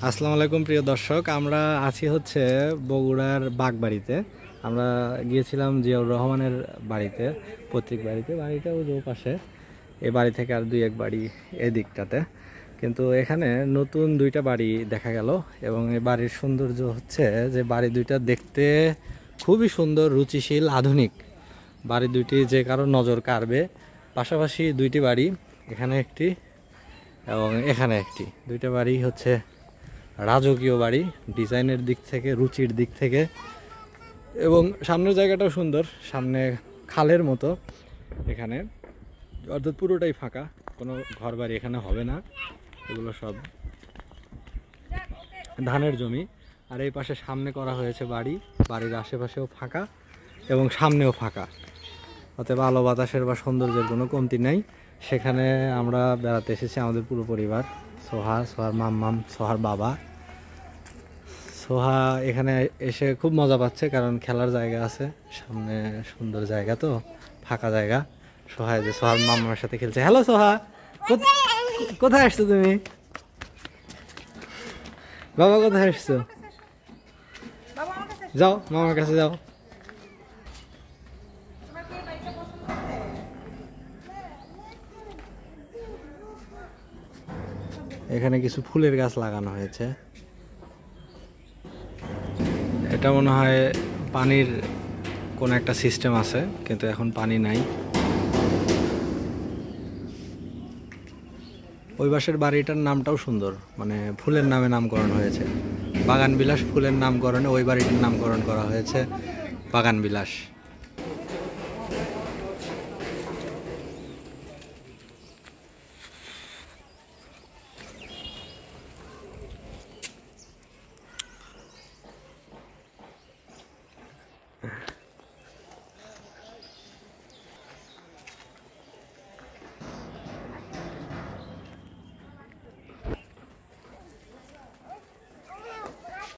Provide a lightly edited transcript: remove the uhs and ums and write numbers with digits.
আসসালামু আলাইকুম প্রিয় দর্শক, আমরা আছি হচ্ছে বগুড়ার বাগবাড়িতে। আমরা গিয়েছিলাম জিয়াউর রহমানের বাড়িতে, পৈতৃক বাড়িতে। বাড়িটা ওই যে পাশে, এই বাড়ি থেকে আর দুই এক বাড়ি এদিকটাতে। কিন্তু এখানে নতুন দুইটা বাড়ি দেখা গেল, এবং এই বাড়ির সৌন্দর্য হচ্ছে যে বাড়ি দুইটা দেখতে খুবই সুন্দর, রুচিশীল, আধুনিক। বাড়ি দুইটি যে কারো নজর কাড়বে। পাশাপাশি দুইটি বাড়ি, এখানে একটি এবং এখানে একটি, দুইটা বাড়ি হচ্ছে রাজকীয় বাড়ি, ডিজাইনের দিক থেকে, রুচির দিক থেকে। এবং সামনের জায়গাটাও সুন্দর, সামনে খালের মতো এখানে, অর্থাৎ পুরোটাই ফাঁকা, কোনো ঘর বাড়ি এখানে হবে না। এগুলো সব ধানের জমি। আর এই পাশে সামনে করা হয়েছে বাড়ি, বাড়ির আশেপাশেও ফাঁকা এবং সামনেও ফাঁকা। অতএব আলো বাতাসের বা সৌন্দর্যের কোনো কমতি নেই। সেখানে আমরা বেড়াতে এসেছি আমাদের পুরো পরিবার, সোহার মাম্মাম, সোহার বাবা। সোহা এখানে এসে খুব মজা পাচ্ছে, কারণ খেলার জায়গা আছে সামনে, সুন্দর জায়গা, তো ফাঁকা জায়গা। সোহার মাম্মার সাথে খেলছে। হ্যালো সোহা, কোথায় আসছো তুমি? বাবা কোথায় আসছো? যাও মামার কাছে যাও। এখানে কিছু ফুলের গাছ লাগানো হয়েছে। এটা মনে হয় পানির কোন একটা সিস্টেম আছে, কিন্তু এখন পানি নাই। ওই পাশের বাড়িটার নামটাও সুন্দর, মানে ফুলের নামে নামকরণ হয়েছে। বাগান বিলাস ফুলের নামকরণে ওই বাড়িটার নামকরণ করা হয়েছে বাগান বিলাস।